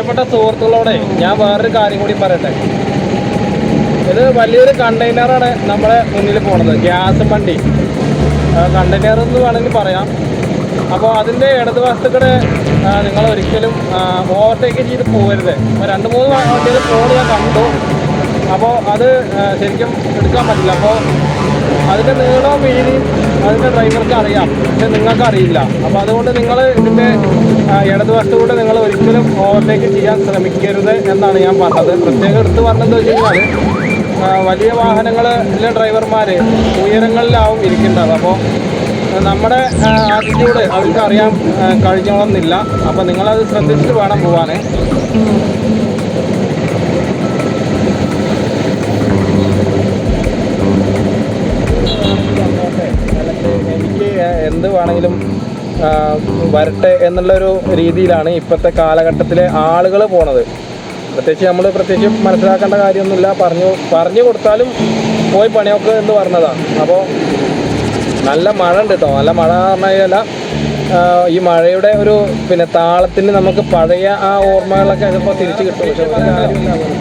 പ്രിയപ്പെട്ട സുഹൃത്തുക്കളോടെ ഞാൻ വേറൊരു കാര്യം കൂടി പറയട്ടെ. ഇത് വലിയൊരു കണ്ടെയ്നറാണ് നമ്മളെ മുന്നിൽ പോണത്, ഗ്യാസ് വണ്ടി കണ്ടെയ്നർ എന്ന് വേണമെങ്കിൽ പറയാം. അപ്പോൾ അതിൻ്റെ ഇടതുവശത്തുകൂടെ നിങ്ങൾ ഒരിക്കലും ഓവർടേക്ക് ചെയ്ത് പോകരുത്. 2-3 വണ്ടികൾ പോകുന്നത് ഞാൻ കണ്ടു. അപ്പോൾ അത് ശരിക്കും എടുക്കാൻ പറ്റില്ല. അപ്പോൾ അതിൻ്റെ നീളവും വീതിയും അതിൻ്റെ ഡ്രൈവർക്ക് അറിയാം, പക്ഷെ നിങ്ങൾക്ക് അറിയില്ല. അപ്പോൾ അതുകൊണ്ട് നിങ്ങൾ ഇതിൻ്റെ ഇടതുവശത്തുകൂടെ നിങ്ങൾ ഒരിക്കലും ഓവർടേക്ക് ചെയ്യാൻ ശ്രമിക്കരുത് എന്നാണ് ഞാൻ പറഞ്ഞത്. പ്രത്യേകം എടുത്ത് പറഞ്ഞതെന്ന് വെച്ച് കഴിഞ്ഞാൽ വലിയ വാഹനങ്ങളിലെ ഡ്രൈവർമാർ ഉയരങ്ങളിലാവും ഇരിക്കേണ്ടത്. അപ്പോൾ നമ്മുടെ ആറ്റിറ്റ്യൂഡ് അവർക്ക് അറിയാൻ കഴിഞ്ഞോളന്നില്ല. അപ്പോൾ നിങ്ങളത് ശ്രദ്ധിച്ചിട്ട് വേണം പോകാൻ. എനിക്ക് എന്ത് വേണമെങ്കിലും വരട്ടെ എന്നുള്ളൊരു രീതിയിലാണ് ഇപ്പോഴത്തെ കാലഘട്ടത്തിലെ ആളുകൾ പോണത്. പ്രത്യേകിച്ച് മനസ്സിലാക്കേണ്ട കാര്യമൊന്നുമില്ല. പറഞ്ഞു കൊടുത്താലും പോയി പണിയൊക്കെ എന്ന് പറഞ്ഞതാണ്. അപ്പോൾ നല്ല മഴ ഉണ്ട് കേട്ടോ. നല്ല മഴ പറഞ്ഞു കഴിഞ്ഞാൽ ഈ മഴയുടെ ഒരു താളത്തിന് നമുക്ക് പഴയ ആ ഓർമ്മകളൊക്കെ ചിലപ്പോൾ തിരിച്ചു കിട്ടും. പക്ഷെ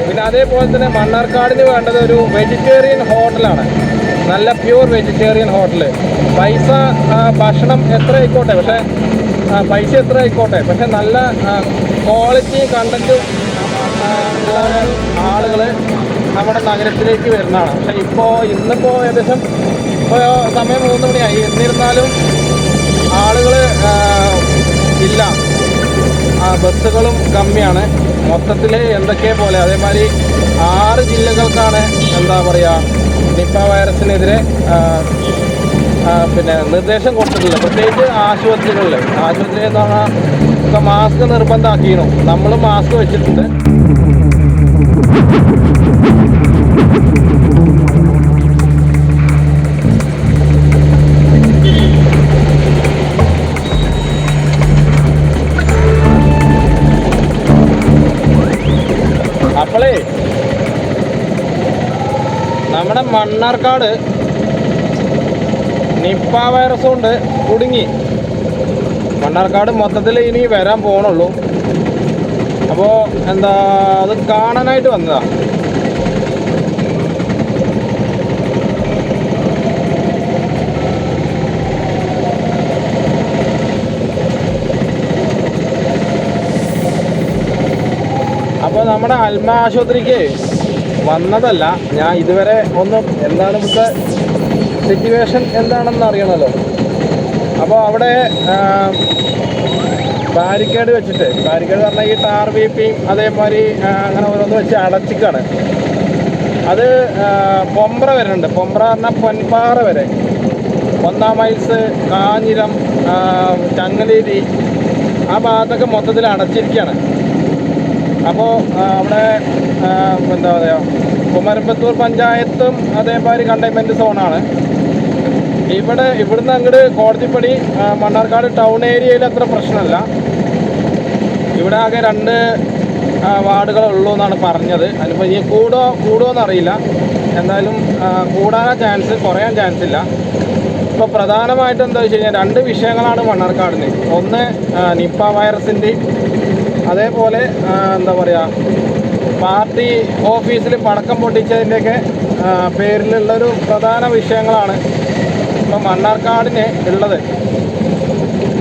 പിന്നെ അതേപോലെ തന്നെ മണ്ണാർക്കാടിന് വേണ്ടത് ഒരു വെജിറ്റേറിയൻ ഹോട്ടലാണ്, നല്ല പ്യൂർ വെജിറ്റേറിയൻ ഹോട്ടൽ. ഭക്ഷണം എത്ര ആയിക്കോട്ടെ, പൈസ എത്ര ആയിക്കോട്ടെ, പക്ഷെ നല്ല ക്വാളിറ്റി കണ്ടൻറ്റും ആളുകൾ നമ്മുടെ നഗരത്തിലേക്ക് വരുന്നതാണ്. പക്ഷെ ഇന്നിപ്പോൾ ഏകദേശം സമയം 3 മണിയായി. എന്നിരുന്നാലും ആളുകൾ ഇല്ല, ബസ്സുകളും കമ്മിയാണ്. മൊത്തത്തിൽ എന്തൊക്കെ പോലെ. അതേമാതിരി 6 ജില്ലകൾക്കാണ് നിപ്പ വൈറസിനെതിരെ നിർദ്ദേശം കൊടുത്തിട്ടില്ല. പ്രത്യേകിച്ച് ആശുപത്രികളിൽ എന്ന് പറഞ്ഞാൽ ഇപ്പോൾ മാസ്ക് നിർബന്ധമാക്കിയിരുന്നു. നമ്മൾ മാസ്ക് വെച്ചിട്ടുണ്ട്. അപ്പോളേ നമ്മുടെ മണ്ണാർക്കാട് നിപ്പ വൈറസ് കൊണ്ട് കുടുങ്ങി. മണ്ണാർക്കാട് മൊത്തത്തിൽ ഇനി വരാൻ പോകണുള്ളൂ. അപ്പോൾ അത് കാണാനായിട്ട് വന്നതാ. അപ്പോൾ നമ്മുടെ അൽമ ആശുപത്രിക്ക് വന്നതല്ല ഞാൻ ഇതുവരെ. എന്താണ് ഇവിടുത്തെ സിറ്റുവേഷൻ എന്താണെന്ന് അറിയണമല്ലോ. അപ്പോൾ അവിടെ ബാരിക്കേഡ് പറഞ്ഞാൽ ഈ ടാർ വീപ്പിയും അതേമാതിരി അങ്ങനെ ഓരോന്ന് വെച്ച് അടച്ചിക്കാണ്. അത് പൊമ്പ്ര വരുന്നുണ്ട്. പൊമ്പ്ര പറഞ്ഞാൽ പൊൻപാറ വരെ, 1 മൈൽസ്, കാഞ്ഞിരം, ചങ്ങലേരി ആ ഭാഗത്തൊക്കെ മൊത്തത്തിൽ അടച്ചിരിക്കുകയാണ്. അപ്പോൾ അവിടെ കുമരമ്പത്തൂർ പഞ്ചായത്തും അതേമാതിരി കണ്ടെയ്ൻമെൻറ്റ് സോണാണ്. ഇവിടുന്ന് അങ്ങോട്ട് കോടതിപ്പടി മണ്ണാർക്കാട് ടൗൺ ഏരിയയിൽ അത്ര പ്രശ്നമല്ല. ഇവിടെ ആകെ 2 വാർഡുകളുള്ളൂ എന്നാണ് പറഞ്ഞത്. അതിപ്പോൾ ഇനി കൂടുമോയെന്നറിയില്ല. എന്തായാലും കൂടാൻ ചാൻസ്, കുറയാൻ ചാൻസ് ഇല്ല. ഇപ്പോൾ പ്രധാനമായിട്ട് എന്താ വെച്ച് കഴിഞ്ഞാൽ 2 വിഷയങ്ങളാണ് മണ്ണാർക്കാടിന്. ഒന്ന് നിപ്പ വൈറസിൻ്റെ, അതേപോലെ പാർട്ടി ഓഫീസിൽ പടക്കം പൊട്ടിച്ചതിൻ്റെയൊക്കെ പേരിലുള്ളൊരു പ്രധാന വിഷയങ്ങളാണ് ഇപ്പോൾ മണ്ണാർക്കാടിന് ഉള്ളത്.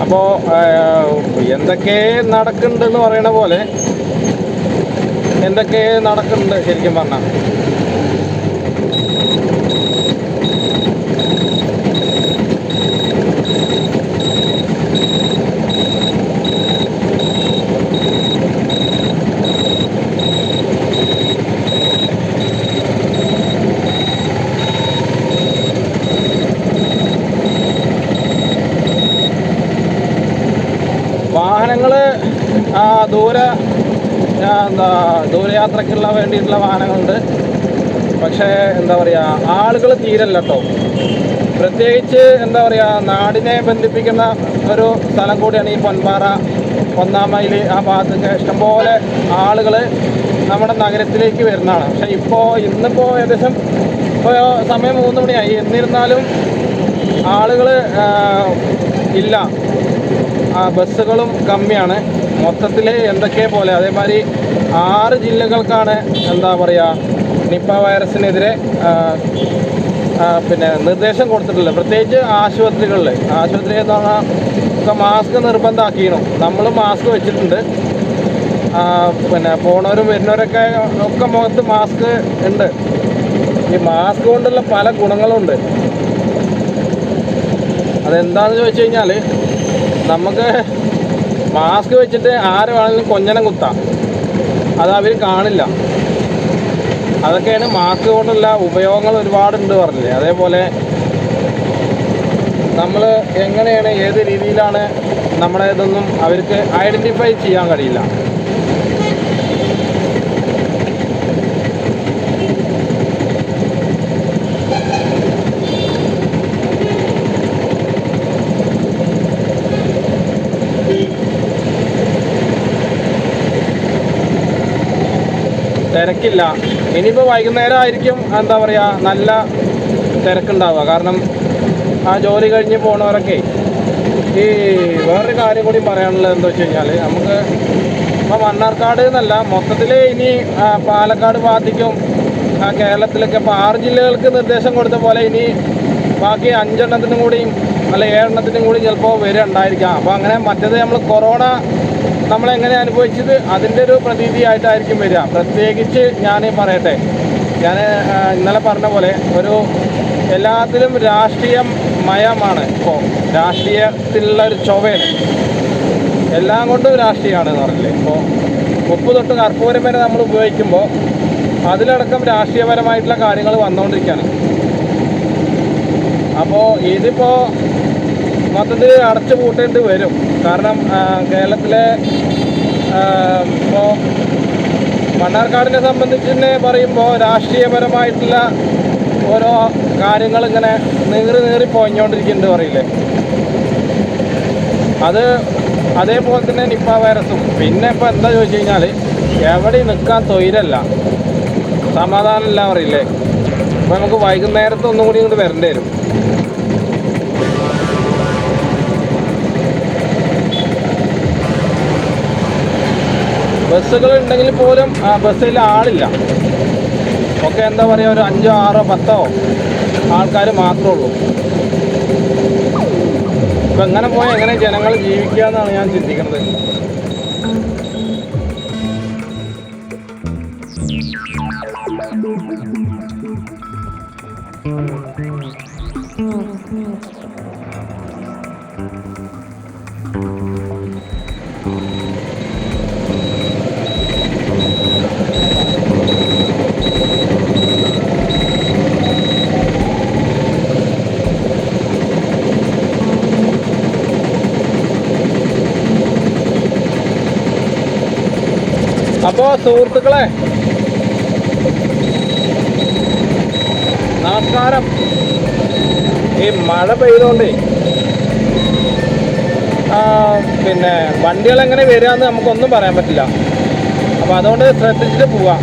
അപ്പോൾ എന്തൊക്കെ നടക്കുന്നുണ്ടെന്ന് പറയണ പോലെ എന്തൊക്കെ നടക്കുന്നുണ്ട് ശരിക്കും പറഞ്ഞാൽ. വാഹനങ്ങൾ ദൂരയാത്രയ്ക്കുള്ള വേണ്ടിയിട്ടുള്ള വാഹനങ്ങളുണ്ട്. പക്ഷേ ആളുകൾ തീരല്ല കേട്ടോ. പ്രത്യേകിച്ച് നാടിനെ ബന്ധിപ്പിക്കുന്ന ഒരു സ്ഥലം കൂടിയാണ് ഈ പൊൻപാറ, 1 മൈൽ ആ ഭാഗത്തൊക്കെ ഇഷ്ടംപോലെ ആളുകൾ നമ്മുടെ നഗരത്തിലേക്ക് വരുന്നതാണ്. പക്ഷേ ഇന്നിപ്പോൾ ഏകദേശം സമയം 3 മണിയായി. എന്നിരുന്നാലും ആളുകൾ ഇല്ല. ബസ്സുകളും കമ്മിയാണ് മൊത്തത്തിൽ എന്തൊക്കെ പോലെ. അതേമാതിരി 6 ജില്ലകൾക്കാണ് എന്താ പറയുക നിപ്പ വൈറസിനെതിരെ പിന്നെ നിർദ്ദേശം കൊടുത്തിട്ടുള്ളത്. പ്രത്യേകിച്ച് ആശുപത്രികളിൽ എന്ന് പറഞ്ഞാൽ ഒക്കെ മാസ്ക് നിർബന്ധമാക്കിയിരുന്നു. നമ്മൾ മാസ്ക് വെച്ചിട്ടുണ്ട്. പിന്നെ പോണവരും വരുന്നവരൊക്കെ ഒക്കെ മുഖത്ത് മാസ്ക് ഉണ്ട്. ഈ മാസ്ക് കൊണ്ടുള്ള പല ഗുണങ്ങളുണ്ട്. അതെന്താണെന്ന് ചോദിച്ചു കഴിഞ്ഞാൽ നമുക്ക് മാസ്ക് വെച്ചിട്ട് ആര് വേണമെങ്കിലും കൊഞ്ഞനം കുത്താം, അത് അവർ കാണില്ല. അതൊക്കെയാണ് മാസ്ക് കൊണ്ടുള്ള ഉപയോഗങ്ങൾ ഒരുപാടുണ്ട് പറഞ്ഞില്ലേ. അതേപോലെ നമ്മൾ എങ്ങനെയാണ് ഏത് രീതിയിലാണ് നമ്മുടെ ഇതൊന്നും അവർക്ക് ഐഡൻറ്റിഫൈ ചെയ്യാൻ കഴിയില്ല. തിരക്കില്ല. ഇനിയിപ്പോൾ വൈകുന്നേരം ആയിരിക്കും എന്താ പറയുക നല്ല തിരക്കുണ്ടാവുക. കാരണം ആ ജോലി കഴിഞ്ഞ് പോണവരൊക്കെ. ഈ വേറൊരു കാര്യം കൂടി പറയാനുള്ളത് എന്താ വെച്ച് കഴിഞ്ഞാൽ നമുക്ക് ഇപ്പോൾ മണ്ണാർക്കാട് എന്നല്ല മൊത്തത്തിൽ ഇനി പാലക്കാട് ഭാഗത്തേക്കും കേരളത്തിലൊക്കെ ഇപ്പോൾ 6 ജില്ലകൾക്ക് നിർദ്ദേശം കൊടുത്ത പോലെ ഇനി ബാക്കി 5 എണ്ണത്തിനും കൂടിയും അല്ല 7 എണ്ണത്തിനും കൂടി ചിലപ്പോൾ വരുന്നുണ്ടായിരിക്കാം. അപ്പോൾ അങ്ങനെ മറ്റേത് നമ്മൾ കൊറോണ നമ്മളെങ്ങനെ അനുഭവിച്ചത് അതിൻ്റെ ഒരു പ്രതീതിയായിട്ടായിരിക്കും വരിക. പ്രത്യേകിച്ച് ഞാൻ പറയട്ടെ, ഞാൻ ഇന്നലെ പറഞ്ഞ പോലെ ഒരു എല്ലാത്തിലും രാഷ്ട്രീയമയമാണ്. ഇപ്പോൾ രാഷ്ട്രീയത്തിലുള്ള ഒരു ചൊവ്വയാണ്, എല്ലാം കൊണ്ടും രാഷ്ട്രീയമാണെന്ന് പറഞ്ഞില്ലേ. ഇപ്പോൾ ഉപ്പ് തൊട്ട് കർപ്പൂരം വരെ നമ്മൾ ഉപയോഗിക്കുമ്പോൾ അതിലടക്കം രാഷ്ട്രീയപരമായിട്ടുള്ള കാര്യങ്ങൾ വന്നുകൊണ്ടിരിക്കുകയാണ്. അപ്പോൾ ഇതിപ്പോൾ മൊത്തത്തിൽ അടച്ചു പൂട്ടേണ്ടി വരും. കാരണം കേരളത്തിലെ ഇപ്പോൾ മണ്ണാർക്കാടിനെ സംബന്ധിച്ച് തന്നെ പറയുമ്പോൾ രാഷ്ട്രീയപരമായിട്ടുള്ള ഓരോ കാര്യങ്ങൾ ഇങ്ങനെ നീറി പോയിക്കൊണ്ടിരിക്കുന്നുണ്ട് പറയില്ലേ. അത് അതേപോലെ തന്നെ നിപ്പ വൈറസും. പിന്നെ ഇപ്പോൾ എന്താ ചോദിച്ചു കഴിഞ്ഞാൽ എവിടെ നിൽക്കാൻ തൊഴിലല്ല, സമാധാനമില്ല പറയില്ലേ. അപ്പോൾ നമുക്ക് വൈകുന്നേരത്ത് ഒന്നും കൂടി ഇങ്ങോട്ട് വരേണ്ടി വരും. ബസ്സുകൾ ഉണ്ടെങ്കിൽ പോലും ബസ്സിൽ ആളില്ല. ഒക്കെ എന്താ പറയുക ഒരു 5, 6, 10 ആൾക്കാർ മാത്രമേ ഉള്ളൂ. ഇപ്പം എങ്ങനെ പോയാൽ എങ്ങനെ ജനങ്ങൾ ജീവിക്കുക എന്നാണ് ഞാൻ ചിന്തിക്കുന്നത്. അപ്പോൾ സുഹൃത്തുക്കളെ നമസ്കാരം. ഈ മഴ പെയ്തുകൊണ്ടേ പിന്നെ വണ്ടികൾ എങ്ങനെ വരികയെന്ന് നമുക്കൊന്നും പറയാൻ പറ്റില്ല. അപ്പോൾ അതുകൊണ്ട് ശ്രദ്ധിച്ചിട്ട് പോവാം.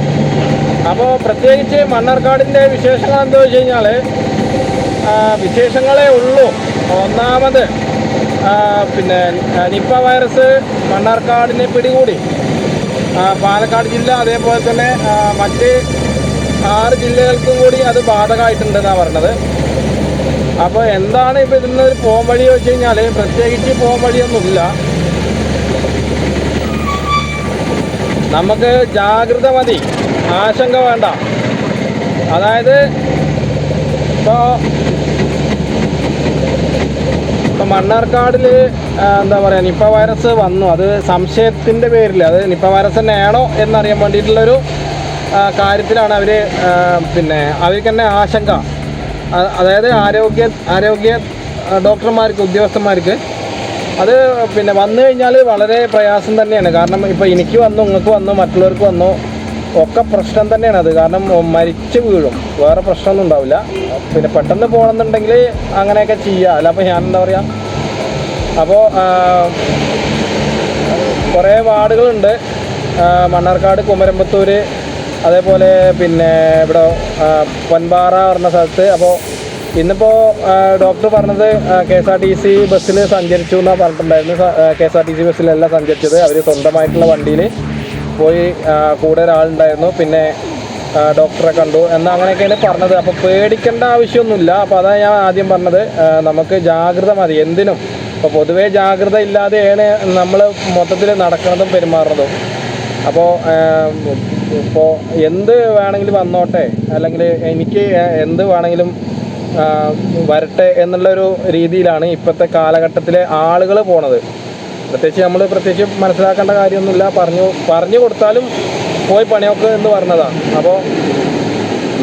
അപ്പോൾ പ്രത്യേകിച്ച് മണ്ണാർക്കാടിൻ്റെ വിശേഷങ്ങൾ എന്താ വെച്ച് കഴിഞ്ഞാൽ വിശേഷങ്ങളേ ഉള്ളൂ. ഒന്നാമത് പിന്നെ നിപ്പ വൈറസ് മണ്ണാർക്കാടിനെ പിടികൂടി. പാലക്കാട് ജില്ല അതേപോലെ തന്നെ മറ്റ് 6 ജില്ലകൾക്കും കൂടി അത് ബാധകമായിട്ടുണ്ടെന്നാണ് പറഞ്ഞത്. അപ്പോൾ എന്താണ് ഇപ്പോൾ ഇതിനൊരു പോം വഴി വെച്ച് കഴിഞ്ഞാൽ പ്രത്യേകിച്ച് പോം വഴിയൊന്നുമില്ല. നമുക്ക് ജാഗ്രത മതി, ആശങ്ക വേണ്ട. അതായത് ഇപ്പോൾ മണ്ണാർക്കാടിൽ എന്താ പറയുക നിപ്പ വൈറസ് വന്നു. അത് സംശയത്തിൻ്റെ പേരിൽ അത് നിപ്പ വൈറസ് തന്നെയാണോ എന്നറിയാൻ വേണ്ടിയിട്ടുള്ളൊരു കാര്യത്തിലാണ് അവർ പിന്നെ അവർക്ക് തന്നെ ആശങ്ക. അതായത് ആരോഗ്യ ഡോക്ടർമാർക്ക് ഉദ്യോഗസ്ഥന്മാർക്ക് അത് പിന്നെ വന്നു കഴിഞ്ഞാൽ വളരെ പ്രയാസം തന്നെയാണ്. കാരണം ഇപ്പോൾ എനിക്ക് വന്നു, നിങ്ങൾക്ക് വന്നു, മറ്റുള്ളവർക്ക് വന്നു, ഒക്കെ പ്രശ്നം തന്നെയാണ് അത്. കാരണം മരിച്ചു വീഴും, വേറെ പ്രശ്നമൊന്നും ഉണ്ടാവില്ല. പിന്നെ പെട്ടെന്ന് പോകണമെന്നുണ്ടെങ്കിൽ അങ്ങനെയൊക്കെ ചെയ്യുക. അല്ല അപ്പോൾ ഞാൻ എന്താ പറയുക, അപ്പോൾ കുറേ വാർഡുകളുണ്ട് മണ്ണാർക്കാട്, കുമരമ്പത്തൂർ, അതേപോലെ പിന്നെ ഇവിടെ പൊൻപാറ പറഞ്ഞ സ്ഥലത്ത്. അപ്പോൾ ഇന്നിപ്പോൾ ഡോക്ടർ പറഞ്ഞത് KSRTC ബസ്സിൽ സഞ്ചരിച്ചു എന്നാണ് പറഞ്ഞിട്ടുണ്ടായിരുന്നു. KSRTC ബസ്സിലല്ല സഞ്ചരിച്ചത്, അവർ സ്വന്തമായിട്ടുള്ള വണ്ടിയിൽ പോയി. കൂടെ ഒരാളുണ്ടായിരുന്നു, പിന്നെ ഡോക്ടറെ കണ്ടു എന്നാൽ അങ്ങനെയൊക്കെയാണ് പറഞ്ഞത്. അപ്പോൾ പേടിക്കേണ്ട ആവശ്യമൊന്നുമില്ല. അപ്പോൾ അതാണ് ഞാൻ ആദ്യം പറഞ്ഞത്, നമുക്ക് ജാഗ്രത മതി എന്തിനും. അപ്പോൾ പൊതുവേ ജാഗ്രത ഇല്ലാതെയാണ് നമ്മൾ മൊത്തത്തിൽ നടക്കുന്നതും പെരുമാറുന്നതും. അപ്പോൾ ഇപ്പോൾ എന്ത് വേണമെങ്കിലും വന്നോട്ടെ, അല്ലെങ്കിൽ എനിക്ക് എന്ത് വേണമെങ്കിലും വരട്ടെ എന്നുള്ളൊരു രീതിയിലാണ് ഇപ്പോഴത്തെ കാലഘട്ടത്തിലെ ആളുകൾ പോണത്. പ്രത്യേകിച്ച് മനസ്സിലാക്കേണ്ട കാര്യമൊന്നുമില്ല, പറഞ്ഞു കൊടുത്താലും പോയി പണിയൊക്കെ എന്ന് പറഞ്ഞതാണ്. അപ്പോൾ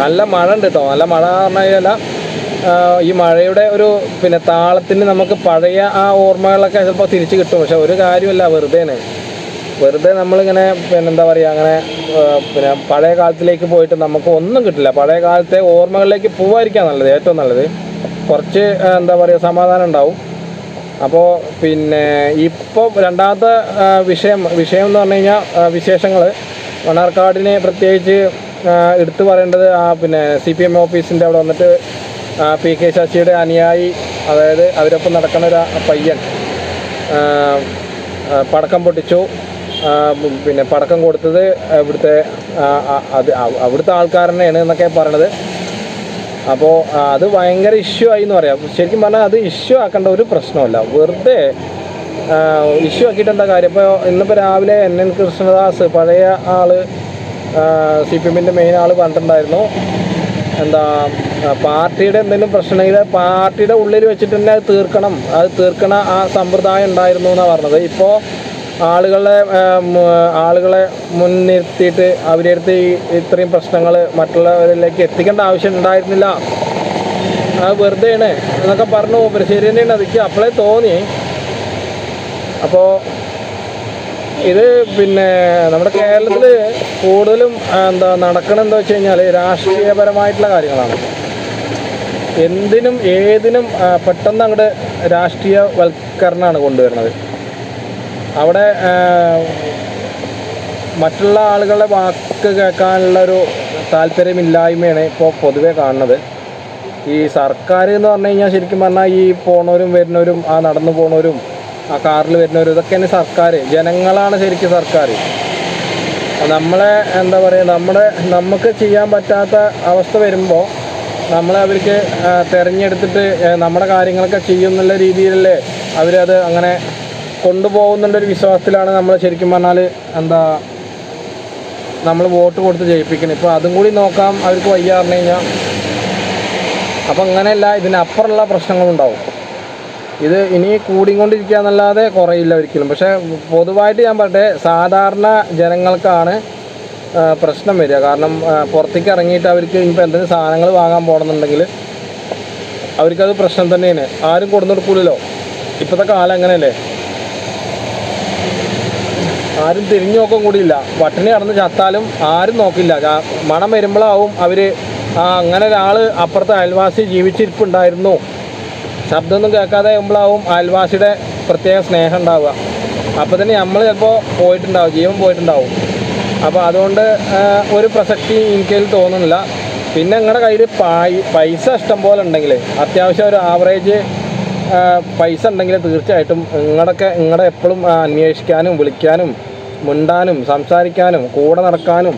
നല്ല മഴ ഉണ്ട് കേട്ടോ. നല്ല മഴ പറഞ്ഞു കഴിഞ്ഞാൽ ഈ മഴയുടെ ഒരു താളത്തിന് നമുക്ക് പഴയ ആ ഓർമ്മകളൊക്കെ ചിലപ്പോൾ തിരിച്ച് കിട്ടും. പക്ഷെ ഒരു കാര്യമല്ല, വെറുതെ നമ്മളിങ്ങനെ എന്താ പറയുക, അങ്ങനെ പഴയ കാലത്തിലേക്ക് പോയിട്ട് നമുക്ക് ഒന്നും കിട്ടില്ല. പഴയ കാലത്തെ ഓർമ്മകളിലേക്ക് പോവാതിരിക്കാൻ നല്ലത്, ഏറ്റവും നല്ലത്. കുറച്ച് എന്താ പറയുക, സമാധാനം ഉണ്ടാവും. അപ്പോൾ ഇപ്പോൾ രണ്ടാമത്തെ വിഷയം എന്ന് പറഞ്ഞു കഴിഞ്ഞാൽ വിശേഷങ്ങൾ മണ്ണാർക്കാടിനെ പ്രത്യേകിച്ച് എടുത്തു പറയേണ്ടത് CPM ഓഫീസിൻ്റെ അവിടെ വന്നിട്ട് PK ശശിയുടെ അനുയായി, അതായത് അവരൊപ്പം നടക്കുന്ന ഒരു പയ്യൻ പടക്കം പൊട്ടിച്ചു. പടക്കം കൊടുത്തത് അവിടുത്തെ ആൾക്കാർ തന്നെയാണ് എന്നൊക്കെ പറയണത്. അപ്പോൾ അത് ഭയങ്കര ഇഷ്യൂ ആയി എന്ന് പറയാം. ശരിക്കും പറഞ്ഞാൽ അത് ഇഷ്യൂ ആക്കേണ്ട ഒരു പ്രശ്നമല്ല, വെറുതെ ഇഷ്യൂ ആക്കിയിട്ട് എന്താ കാര്യം. ഇപ്പോൾ ഇന്നിപ്പോൾ രാവിലെ NN കൃഷ്ണദാസ്, പഴയ ആള്, CPMൻ്റെ മെയിൻ ആൾ പറഞ്ഞിട്ടുണ്ടായിരുന്നു, പാർട്ടിയുടെ എന്തെങ്കിലും പ്രശ്നമെങ്കിൽ പാർട്ടിയുടെ ഉള്ളിൽ വെച്ചിട്ട് തന്നെ അത് തീർക്കണ ആ സമ്പ്രദായം ഉണ്ടായിരുന്നു എന്നാണ് പറഞ്ഞത്. ഇപ്പോൾ ആളുകളെ മുൻനിർത്തിയിട്ട് അവരെടുത്ത് ഇത്രയും പ്രശ്നങ്ങൾ മറ്റുള്ളവരിലേക്ക് എത്തിക്കേണ്ട ആവശ്യം ഉണ്ടായിരുന്നില്ല, അത് വെറുതെയാണ് എന്നൊക്കെ പറഞ്ഞു. ശരി തന്നെയാണ്, അതൊക്കെ അപ്പോഴേ തോന്നി. അപ്പോൾ ഇത് നമ്മുടെ കേരളത്തിൽ കൂടുതലും നടക്കണമെന്ന് വെച്ച് കഴിഞ്ഞാൽ രാഷ്ട്രീയപരമായിട്ടുള്ള കാര്യങ്ങളാണ്. എന്തിനും ഏതിനും പെട്ടെന്ന് അങ്ങോട്ട് രാഷ്ട്രീയവൽക്കരണമാണ് കൊണ്ടുവരുന്നത്. അവിടെ മറ്റുള്ള ആളുകളുടെ വാക്ക് കേൾക്കാനുള്ളൊരു താല്പര്യമില്ലായ്മയാണ് ഇപ്പോൾ പൊതുവെ കാണുന്നത്. ഈ സർക്കാർ എന്ന് പറഞ്ഞു കഴിഞ്ഞാൽ ശരിക്കും പറഞ്ഞാൽ ഈ പോണവരും വരുന്നവരും, ആ നടന്നു പോണവരും, ആ കാറിൽ വരുന്നവരും, ഇതൊക്കെയാണ് സർക്കാർ. ജനങ്ങളാണ് ശരിക്കും സർക്കാർ. നമ്മളെ എന്താ പറയുക, നമുക്ക് ചെയ്യാൻ പറ്റാത്ത അവസ്ഥ വരുമ്പോൾ അവർക്ക് തിരഞ്ഞെടുത്തിട്ട് നമ്മുടെ കാര്യങ്ങളൊക്കെ ചെയ്യുന്നുള്ള രീതിയിലല്ലേ അവരത് അങ്ങനെ കൊണ്ടുപോകുന്നുള്ളൊരു വിശ്വാസത്തിലാണ് നമ്മൾ ശരിക്കും പറഞ്ഞാൽ നമ്മൾ വോട്ട് കൊടുത്ത് ജയിപ്പിക്കുന്നത്. ഇപ്പോൾ അതും കൂടി നോക്കാം അവർക്ക് വയ്യ പറഞ്ഞു കഴിഞ്ഞാൽ. അപ്പം അങ്ങനെയല്ല, ഇതിനപ്പുറമുള്ള പ്രശ്നങ്ങളുണ്ടാവും. ഇത് ഇനി കൂടിക്കൊണ്ടിരിക്കുക എന്നല്ലാതെ കുറയില്ല ഒരിക്കലും. പക്ഷേ പൊതുവായിട്ട് ഞാൻ പറയട്ടെ, സാധാരണ ജനങ്ങൾക്കാണ് പ്രശ്നം വരിക. കാരണം പുറത്തേക്ക് ഇറങ്ങിയിട്ട് അവർക്ക് ഇപ്പോൾ എന്തെങ്കിലും സാധനങ്ങൾ വാങ്ങാൻ പോകണമെന്നുണ്ടെങ്കിൽ അവർക്കത് പ്രശ്നം തന്നെയാണ്. ആരും കൊടുന്നെടുക്കൂലല്ലോ. ഇപ്പോഴത്തെ കാലം അങ്ങനെയല്ലേ, ആരും തിരിഞ്ഞു നോക്കാൻ കൂടിയില്ല. പട്ടിണി കടന്ന് ചത്താലും ആരും നോക്കില്ല. മണം വരുമ്പോഴാവും അവർ അങ്ങനെ ഒരാൾ അപ്പുറത്തെ അയൽവാസി ജീവിച്ചിരിപ്പുണ്ടായിരുന്നു, ശബ്ദമൊന്നും കേൾക്കാതെ ആകുമ്പോഴാവും അയൽവാസിയുടെ പ്രത്യേക സ്നേഹം ഉണ്ടാവുക. അപ്പോൾ തന്നെ നമ്മൾ ചിലപ്പോൾ പോയിട്ടുണ്ടാവും, ജീവൻ പോയിട്ടുണ്ടാവും. അപ്പോൾ അതുകൊണ്ട് ഒരു പ്രസക്തി എനിക്കതിൽ തോന്നുന്നില്ല. പിന്നെ നിങ്ങളുടെ കയ്യിൽ പൈസ ഇഷ്ടം പോലെ ഉണ്ടെങ്കിൽ, അത്യാവശ്യം ഒരു ആവറേജ് പൈസ ഉണ്ടെങ്കിൽ തീർച്ചയായിട്ടും നിങ്ങളുടെ എപ്പോഴും അന്വേഷിക്കാനും വിളിക്കാനും മിണ്ടാനും സംസാരിക്കാനും കൂടെ നടക്കാനും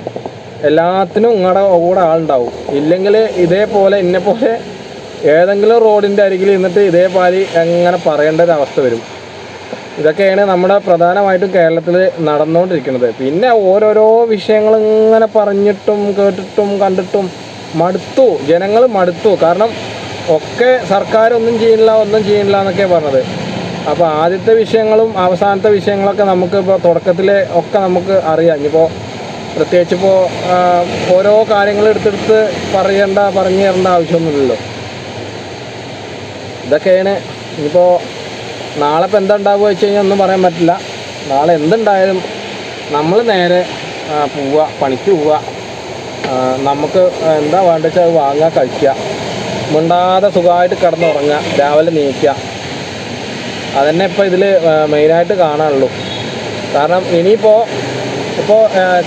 എല്ലാത്തിനും നിങ്ങളുടെ കൂടെ ആളുണ്ടാവും. ഇല്ലെങ്കിൽ ഇതേപോലെ എന്നെപ്പോലെ ഏതെങ്കിലും റോഡിൻ്റെ അരികിൽ നിന്നിട്ട് ഇതേപോലെ എങ്ങനെ പറയേണ്ട ഒരു അവസ്ഥ വരും. ഇതൊക്കെയാണ് നമ്മുടെ പ്രധാനമായിട്ടും കേരളത്തിൽ നടന്നുകൊണ്ടിരിക്കുന്നത്. പിന്നെ ഓരോരോ വിഷയങ്ങൾ ഇങ്ങനെ പറഞ്ഞിട്ടും കേട്ടിട്ടും കണ്ടിട്ടും ജനങ്ങൾ മടുത്തു. കാരണം ഒക്കെ സർക്കാർ ഒന്നും ചെയ്യണില്ല എന്നൊക്കെ പറഞ്ഞത്. അപ്പോൾ ആദ്യത്തെ വിഷയങ്ങളും അവസാനത്തെ വിഷയങ്ങളൊക്കെ നമുക്ക് ഇപ്പോൾ തുടക്കത്തിൽ ഒക്കെ നമുക്ക് അറിയാം. ഇനിയിപ്പോൾ പ്രത്യേകിച്ചിപ്പോൾ ഓരോ കാര്യങ്ങൾ എടുത്തെടുത്ത് പറഞ്ഞു തരേണ്ട ആവശ്യമൊന്നുമില്ലല്ലോ. ഇതൊക്കെയാണ്. ഇനിയിപ്പോൾ നാളെ ഇപ്പോൾ എന്താ ഉണ്ടാവുക വെച്ച് കഴിഞ്ഞാൽ ഒന്നും പറയാൻ പറ്റില്ല. നാളെ എന്തുണ്ടായാലും നമ്മൾ നേരെ പണിക്ക് പോവുക, നമുക്ക് എന്താ വേണ്ടത് വെച്ചാൽ അത് വാങ്ങുക, കഴിക്കുക, മിണ്ടാതെ സുഖമായിട്ട് കിടന്നുറങ്ങുക, രാവിലെ നീക്കുക. അതന്നെ ഇപ്പോൾ ഇതിൽ മെയിനായിട്ട് കാണാനുള്ളൂ. കാരണം ഇപ്പോൾ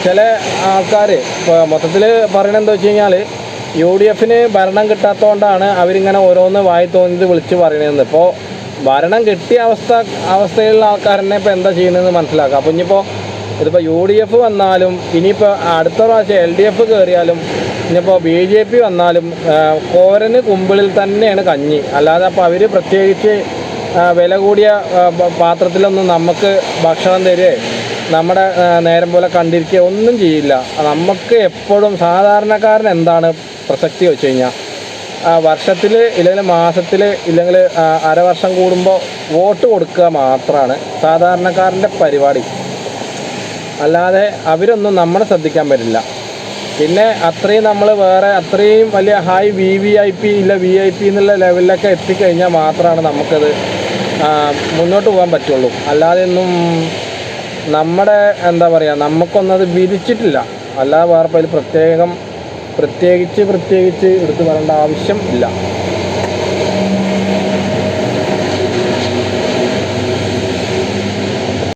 ചില ആൾക്കാർ ഇപ്പോൾ മൊത്തത്തിൽ പറയണത് എന്താ വെച്ച് കഴിഞ്ഞാൽ UDF ഭരണം കിട്ടാത്തതുകൊണ്ടാണ് അവരിങ്ങനെ ഓരോന്ന് വായി തോന്നിയത് വിളിച്ച് പറയണത്. ഇപ്പോൾ ഭരണം കിട്ടിയ അവസ്ഥയിലുള്ള ആൾക്കാരെന്നെ ഇപ്പോൾ എന്താ ചെയ്യുന്നതെന്ന് മനസ്സിലാക്കാം. അപ്പോൾ ഇനിയിപ്പോൾ ഇതിപ്പോൾ UDF വന്നാലും ഇനിയിപ്പോൾ അടുത്ത പ്രാവശ്യം LDF കയറിയാലും ഇനിയിപ്പോൾ BJP വന്നാലും കോരന് കുമ്പിളിൽ തന്നെയാണ് കഞ്ഞി. അല്ലാതെ അപ്പോൾ അവർ പ്രത്യേകിച്ച് വില കൂടിയ പാത്രത്തിലൊന്നും നമുക്ക് ഭക്ഷണം തരുകയോ നമ്മുടെ നേരം പോലെ കണ്ടിരിക്കുക ഒന്നും ചെയ്യില്ല. നമുക്ക് എപ്പോഴും സാധാരണക്കാരൻ എന്താണ് പ്രസക്തി വെച്ച് കഴിഞ്ഞാൽ വർഷത്തിൽ ഇല്ലെങ്കിൽ മാസത്തിൽ ഇല്ലെങ്കിൽ അരവർഷം കൂടുമ്പോൾ വോട്ട് കൊടുക്കുക മാത്രമാണ് സാധാരണക്കാരൻ്റെ പരിപാടി. അല്ലാതെ അവരൊന്നും നമ്മളെ ശ്രദ്ധിക്കാൻ പറ്റില്ല. പിന്നെ അത്രയും നമ്മൾ വേറെ അത്രയും വലിയ ഹൈ VIP ഇല്ല VIP എന്നുള്ള ലെവലിലൊക്കെ എത്തിക്കഴിഞ്ഞാൽ മാത്രമാണ് നമുക്കത് മുന്നോട്ട് പോകാൻ പറ്റുള്ളൂ. അല്ലാതെ ഒന്നും നമ്മുടെ എന്താ പറയുക നമുക്കൊന്നത് വിധിച്ചിട്ടില്ല. അല്ലാതെ വേറെ അതിൽ പ്രത്യേകിച്ച് എടുത്തു പറയേണ്ട ആവശ്യം ഇല്ല.